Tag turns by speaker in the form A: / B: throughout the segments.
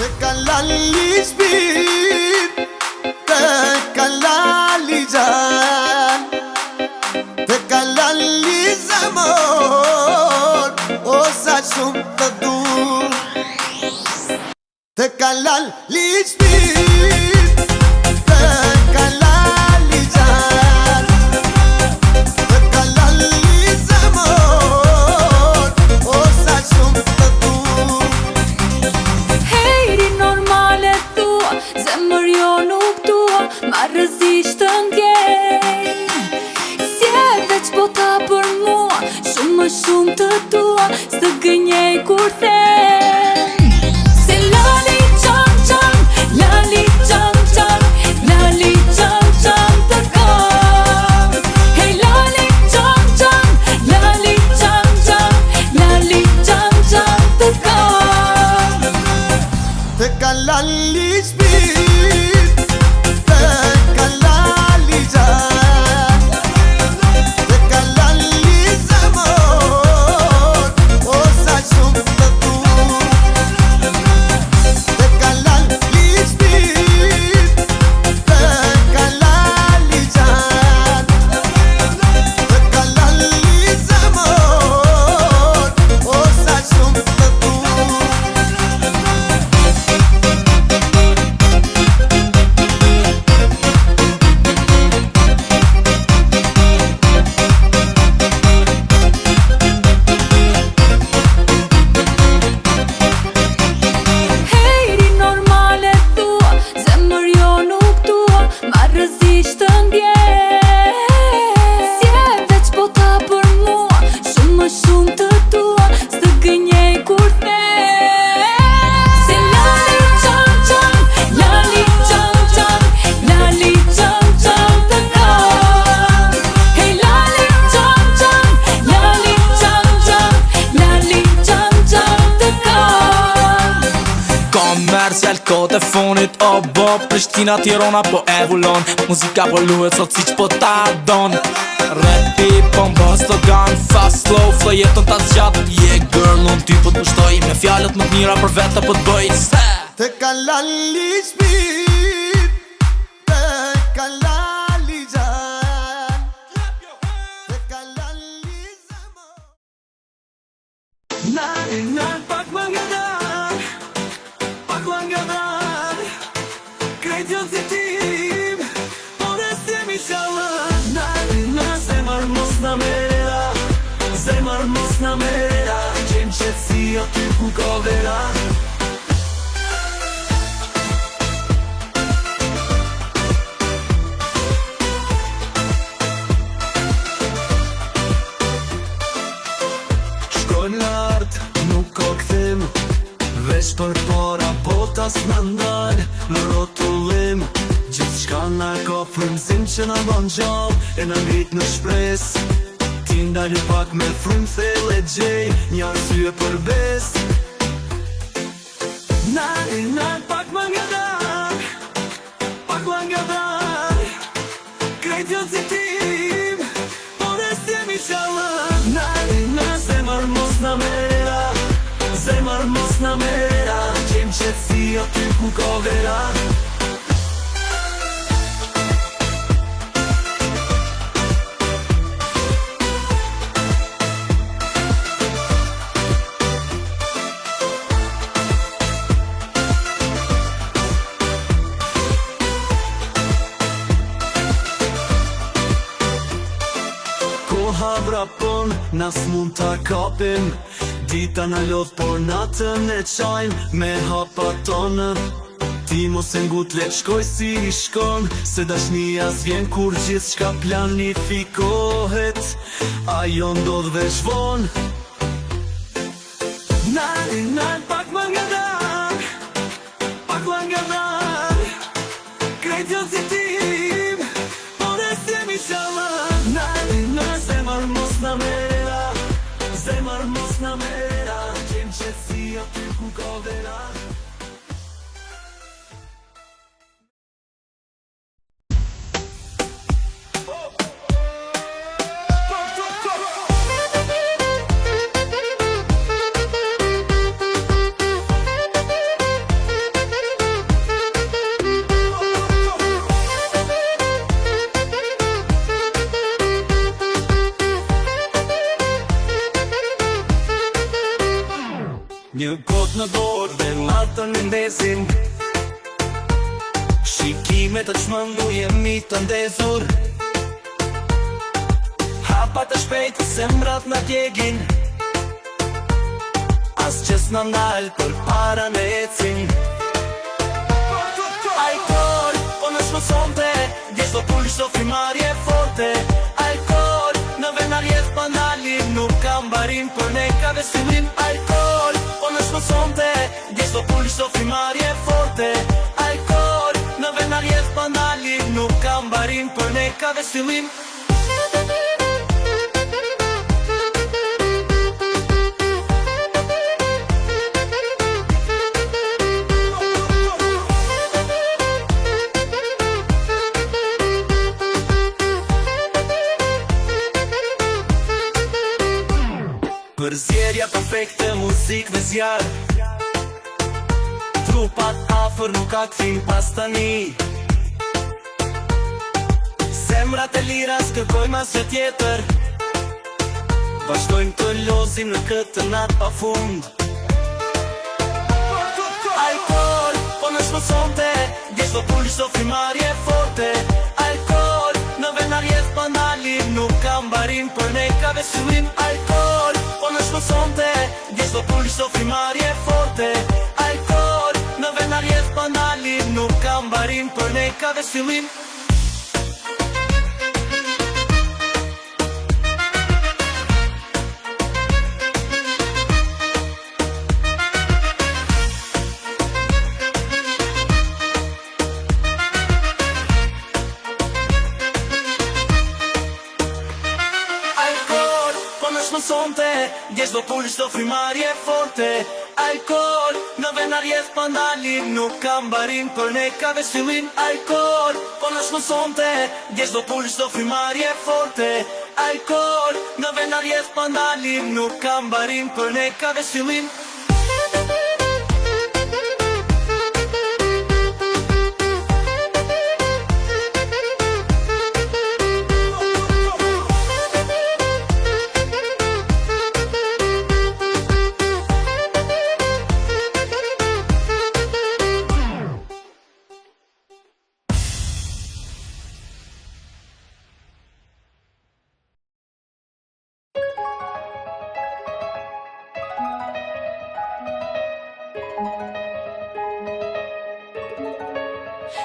A: Te kalali shpirt, te kalali gjan, te kalali zemër, o sa shumë të dur. Te kalali shpirt, te kalali gjan, te kalali zemër, o sa shumë të dur.
B: Hejri normale thua, zemër jo nuk tua, ma rëzisht të ndjej. Si e veç bota për mua, shumë më shumë të tua, së gënjej kur them. Se lali qam qam, lali qam qam, lali qam qam të kam. Hej lali qam qam, lali qam qam, lali qam qam të kam.
A: Te kalali shpirt, te kalali gjan, te kalali zemër, o sa shumë të dur. Te kalali shpirt, te kalali gjan, te kalali zemër, o sa shumë të dur.
B: Hejri normale thua, zemër jo nuk tua, ma rëzisht të ndjej. Si e veç bota për mua, shumë më shumë të tua, së gënjej kur them. Se lali qam qam, lali qam qam, lali qam qam të kam. Hej lali qam qam, lali qam qam, lali qam qam të kam.
C: Komercial kote fonit, o bo Prishtina, Tirana po evullon, muzika po luhet sot si që po ta don. Rapi po mbës të gan, fast slow, flow jeton ta zgjat. Yeah girl, unë ty po të mushtoj, me fjallet më të mira për vete po të bëj.
A: Te kalali shpirt, te kalali gjan, te kalali zemër.
D: Narinan pak më nga dar, pak më nga dar, krejt janë si tim, por e s'jemi shalën. Narinan zemër mos na merera, zemër mos na merera, gjem qëtësi aty ku ka vera. Shkojnë lartë, nuk ka këthim, veç për para botas në ndalë në rotullim. Gjithë shka na ka frymëzim që na ban gjallë, e na ngrit në shpres. Ti ndalë pak me frymë thellë e gjej, një arsye për bes. Narinan pak më nga dar, pak më nga dar, krejt janë si tim, por e s'jemi shalën. Narinan zemër mos na merera, zemër mos na merera, gjem qëtësi aty ku ka vera. Koha vrapon, nas mund ta kapim, dita na lodh por natën e qajm me hapa tonë. Ti mos e ngut let shkoj si i shkon, se dashnia s'vjen kur gjithë shka planifikohet, ajo ndodh veç von. Narinan pak më nga dar, pak më nga dar, krejt janë si tim, por e s'jemi shalën. Narinan zemër mos na merera, zemër mos na merera, gjem qëtësi aty ku ka vera. Ben natën në ndezin Shikime të çmendu jemi të ndezur Hapa të shpejt semrat na djegin As qes në nalë për para në ecin Alkohol, po në shmësonte Djesh do pull shto frimarje forte Alkohol, në venarjes panalim Nuk kam barim për ne ka vesilin Alkohol, po në shmësonte Djesh do pull shto frimarje forte Alkohol, në venarjes panalim Nuk kam barim për ne ka vesilin Përzjerja perfekte, muzik dhe zjarë Trupat afer nuk ka këthim pas tani Zemrat e lira s'kërkojmë asë tjetër Vazhdojmë të lozim në këtë natë pa fund Alkohol, po në shmësonte Djesh do pull shto frimarje forte Alkohol, në venarjes panalim Nuk kam barim për ne ka vesilin Alkohol, po në shmësonte Djesh do pull shto frimarje forte Alkohol, në venarjes panalim Nuk kam barim për ne ka vesilin Djesh do pull shto frimarje forte Alkohol, në venarjes pandalim Nuk kam barim për ne ka vesilin Alkohol, po në shmësonte Djesh do pull shto frimarje forte Alkohol, në venarjes pandalim Nuk kam barim për ne ka vesilin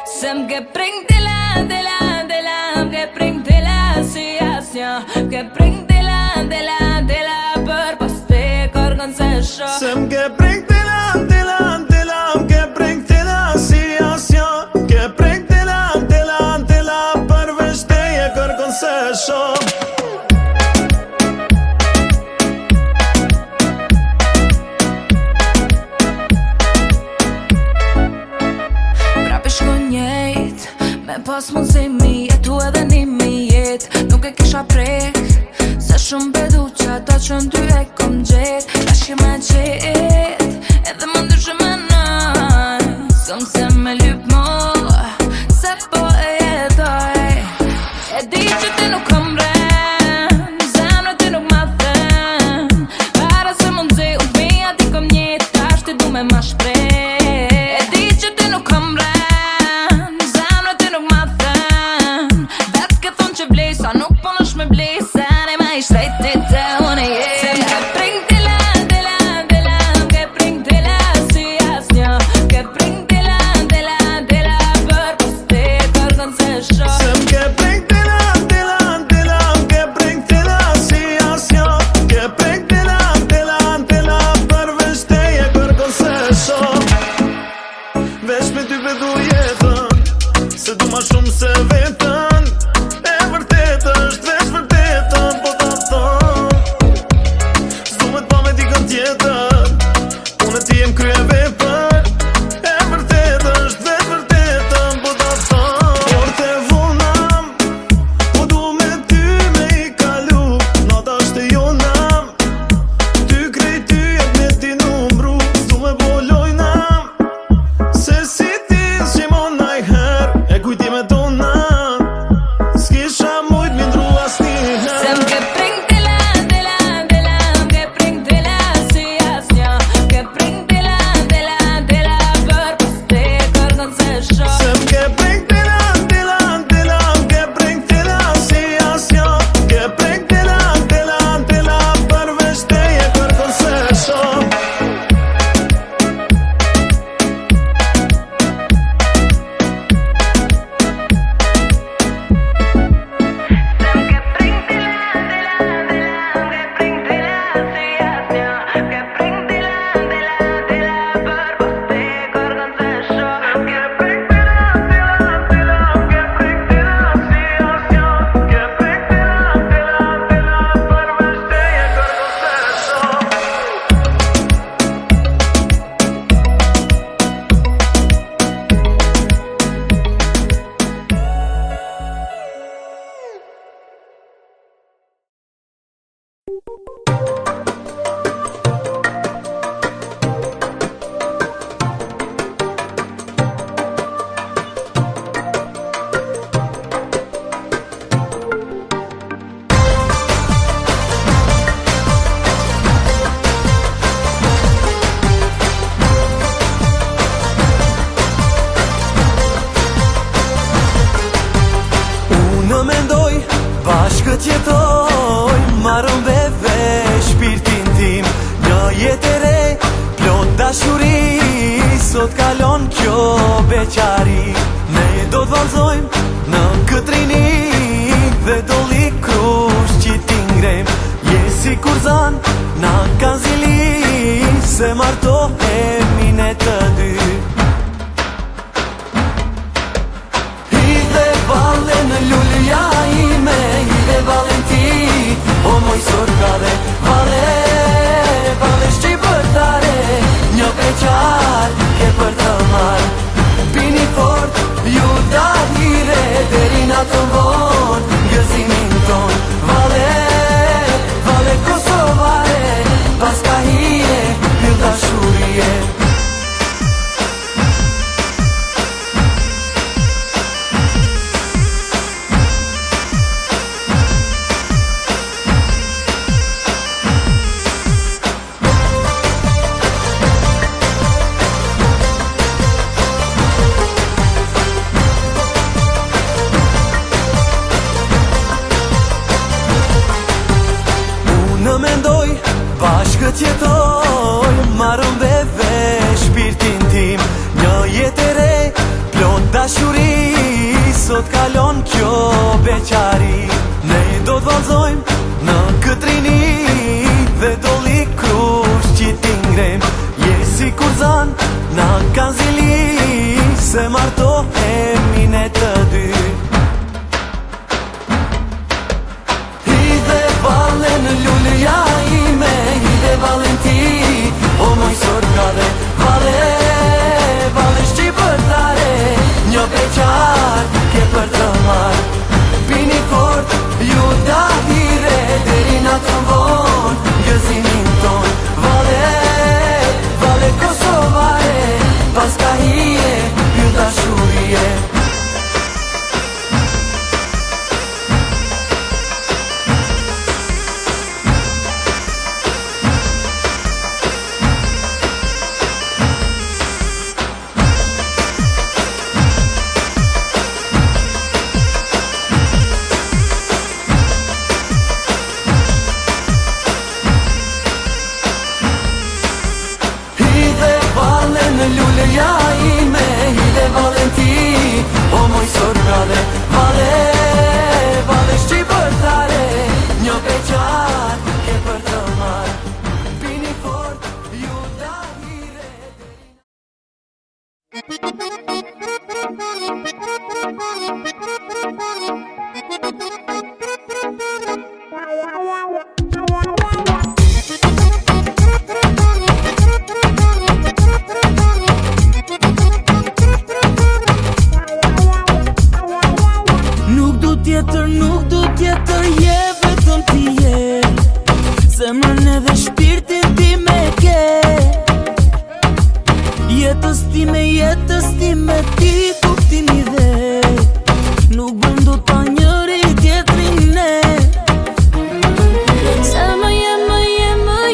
B: Se m'ke pring të la M'ke pring të la si asja M'ke pring të la Për pas te kërgën se shok
A: Se m'ke pring të la M'ke pring të la si asja M'ke pring të la Për veç teje kërgën se shok
B: Pas mund se mi jetu edhe nimi jet Nuk e kisha prek Se shumë bedu që ata që në ty e kom gjet Ashke me qet Edhe më ndryshë me nëj Sëm se me lyp mo Se po e jetoj E di që ti nuk kom ren Zemre ti nuk ma them Para se mund se u pia ti kom njet Ashtë ti du me ma shprej E di që ti nuk kom ren Sa nuk po nësh me blej Se ne ma i shtrejtit e unë e je Se m'ke pring të la M'ke pring të la si asnja M'ke pring të la Për pas te kërgën se shok
A: Se m'ke pring të la M'ke pring të la si asnja M'ke pring të la Për veç teje kërgën se shok Veç me ty vedu jetën Se du ma shumë se vetën Kujti me tona
D: Bashkët jetoj, marrëm beve shpirtin tim. Një jetë e re, plot dashuri, sot kalon kjo beqari. Ne do t'vallzojmë në këtë rini, dhe doli krush që ti ngrem. Je si kur zan, na kanë zili, se martohemi ne të dy. Hidhe vale në lulja ime, hidhe valen ti, o moj sorkade. Vale, vale shqipërtare, një beqar ke për të marë. Bini fort, ju dahire, deri natën vonë, gëzimin ton. Vale, vale kosovare, pas ka hije, një dashurie. Mendoj, bashkët jetoj, marrëm beve shpirtin tim. Një jetë e re, plot dashuri, sot kalon kjo beqari. Ne do t'vallzojmë në këtë rini, dhe doli krush që ti ngrem. Je si kur zan, na kanë zili, se martohemi ne të dy. Hidhe vale në lulja ime, hidhe valen ti, o moj sorkade. Vale, vale shqipërtare, një beqar ke për të marë. Bini fort, ju dahire, deri natën vonë, gëzimin ton. Vale, vale kosovare, pas ka hije, ju dashurie. Në lulja ime, hidhe valen ti, o moj sorkade. Vale, vale shqipërtare, një beqar ke për të marë. Bini fort, ju dahire.
E: Nuk du tjetër, je vetëm ti je. Zemrën edhe shpirtin ti me ke. Jetës time ti kuptimi dhe. Nuk bëm do ta njëri tjetrin ne.
B: Se më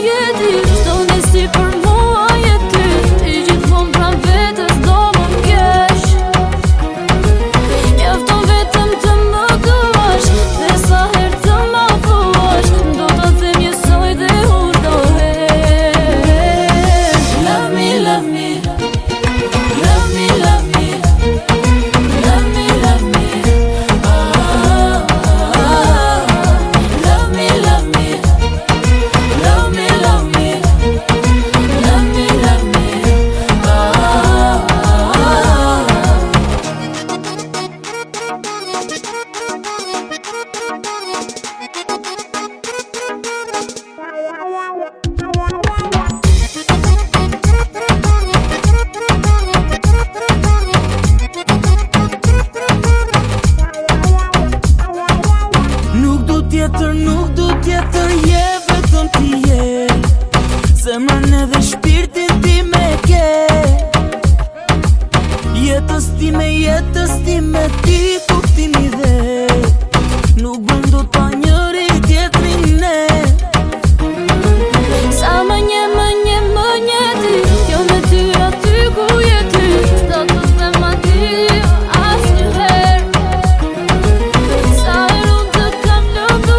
B: je ti, çdo nisi për mua je ty. Ti gjithmonë pran vetës do më m'kesh. Mjafton vetëm të më duash, dhe sa herë të më thuash, do të them jesoj dhe urdohem. Love me, love me, love me, love me, love me, love me, oh, love me, love me, love me, love me, love me, love me,
E: Nuk du tjetër, je vetëm ti je. Zemrën edhe shpirtin ti me ke. Jetës time ti kuptimi dhe. Nuk bëm do ta njëri tjetrin ne.
B: sa më nje ti, jo me ty aty ku je ty. S'do të them aty asnjëherë. Sa herë unë të kam lënduar,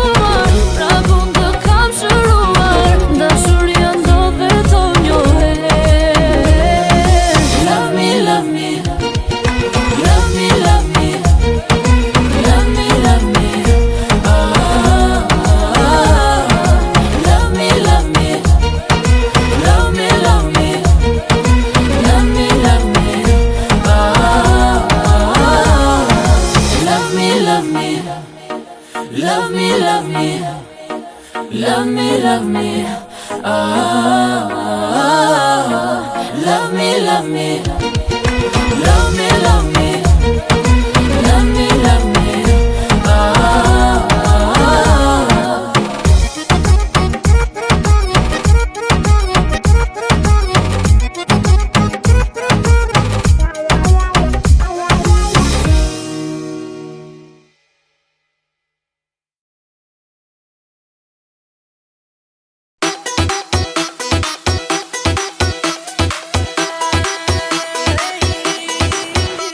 E: me, love me, love me, love me, love me.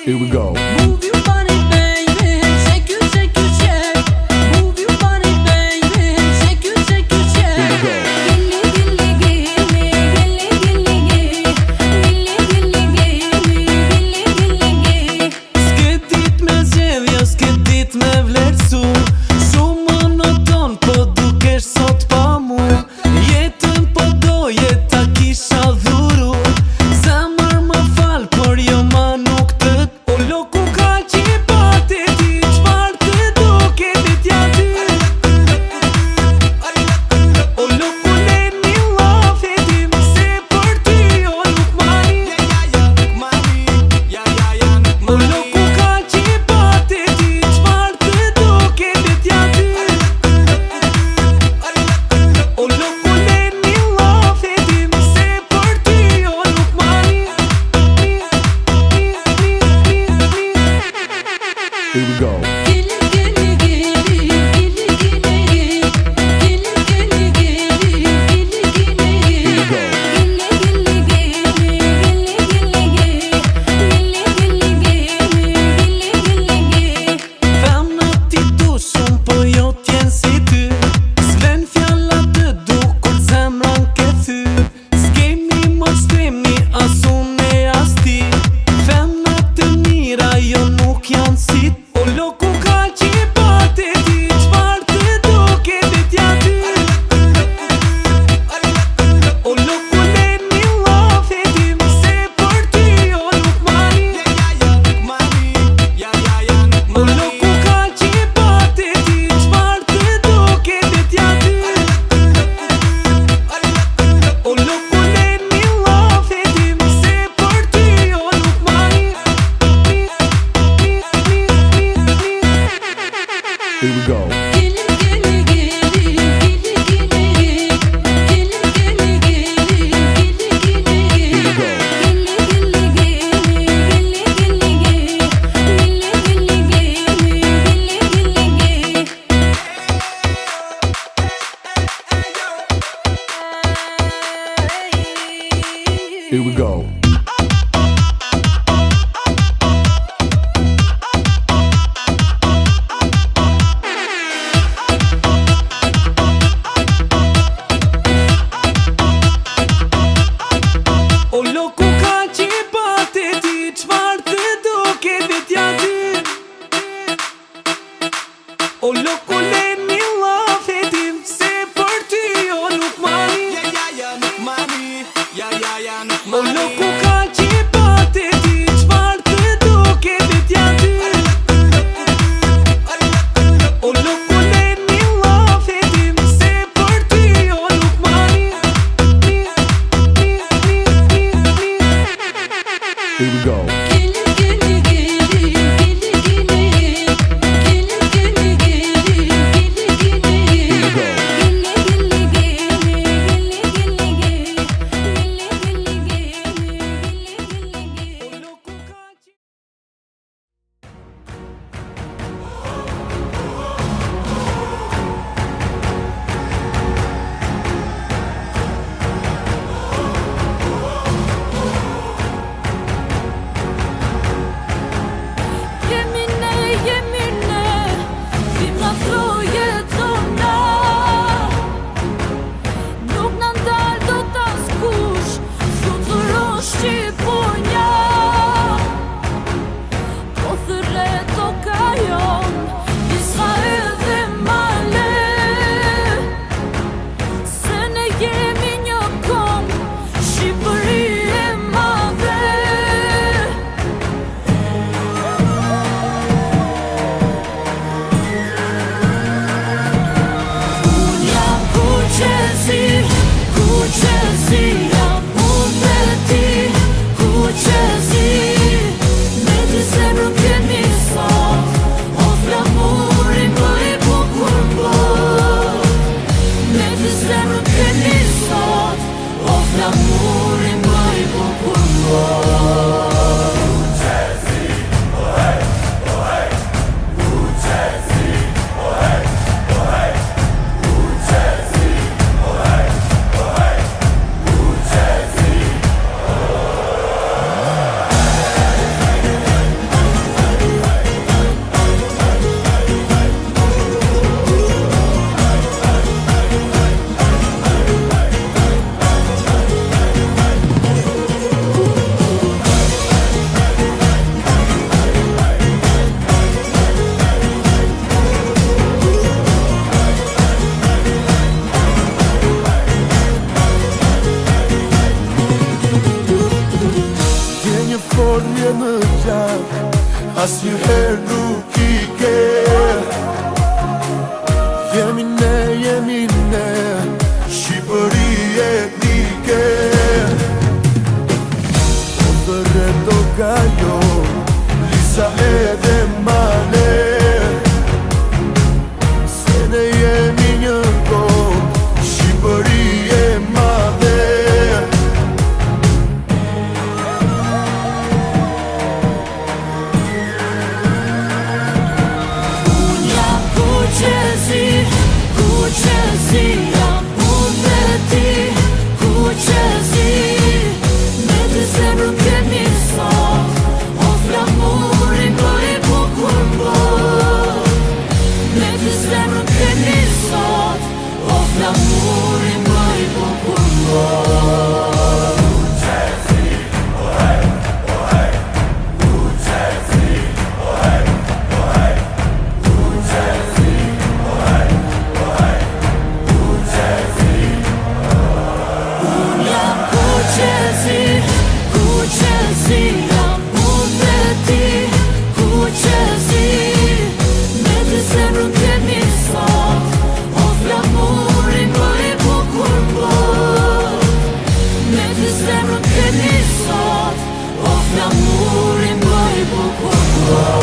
F: Here we go.
E: Move your body, baby, shake you, shake Move your body, baby, shake you, shake
F: Here we go.
D: S'ke dit me zgjedhja, s'ke dit me vlerësu. Shumë monoton, po dukesh sot pa mu. Jetën po doje ta kisha dhuru. Zemër më fal, por jo ma nuk të. O loku ka qipate ti, çfarë të duke vetja ty. O loku le një lafe tim, se për ty o nuk mani. O loku ka qipate ti, çfarë të duke vetja ty. O loku le një lafe tim, se për ty o nuk mani.
F: Here we go.
D: Femna ti du shumë, po jo t'jen si ty. S'vlen fjalla të dukur zemra n'ke thy. S'kemi më shtemi as unë e as ti. Femna të mira jo nuk janë si. O loku ka qipate ti, çfarë të duke vetja ty. O loku le një lafe tim, se për ty o nuk mani. O loku ka qipate ti, çfarë të duke vetja ty. O loku le një lafe tim, se për ty o nuk mani.
F: Here we go. Here we go. Here we go.
D: O loku ka qipate ti, çfarë të duke vetja ty. O loku le një lafe tim, se për ty o nuk mani. O loku ka qipate ti, çfarë të duke vetja ty. O loku le një lafe tim, se për ty o nuk mani.
F: Here we go. Here we go.
A: rje në gjak Asnjëherë nuk I ke Jemi ne Shqipëri etnike O të reto gajo Lisa edhe male Se ne jemi një kot Shqipëri e madhe
B: Kuqezi, jam unë dhe ti Kuqezi, me të zemrën kemi sot O flamurin bëj bukur mbot Me të zemrën kemi sot O flamurin bëj bukur mbot Kuqezi, jam unë dhe ti Kuqezi, me të zemrën kemi sot O flamurin bëj bukur mbot Me të zemrën kemi sot O flamurin bëj bukur mbot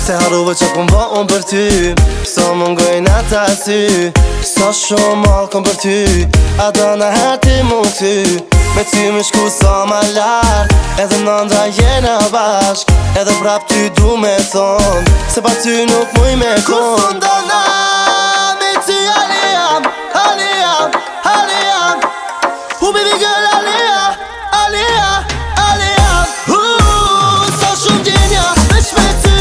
G: Se harrove që kom ba unë për ty Sa më ngojnë ata sy Sa shumë malë kom për ty Ata në herë ti mu ty Me ty më shku sa ma lartë Edhe nëndra jena bashk Edhe prap ty du me thonë Se pa ty nuk muj me konë Kusë ndona me ty aliam Aliam, aliam U baby girl aliam Aliam, aliam Sa shumë gjenja Veç me ty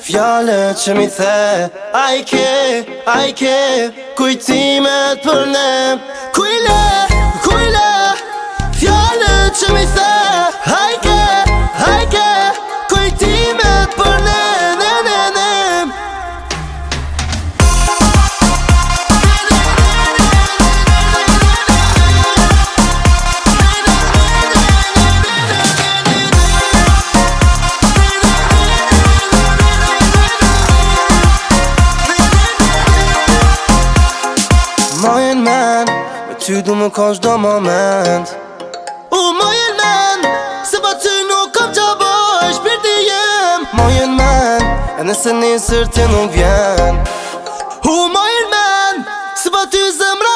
G: Fjallet që mi the I ke Kujtimet për ne Kujle Fjallet që mi the I ke Kujtimet për ne Mojen men, me ty du më ka çdo moment Mojen men, se pa ty nuk kam qa boj shpirti jem Mojen men, e nëse nesër ti nuk vjen Mojen men, se pa ty zemra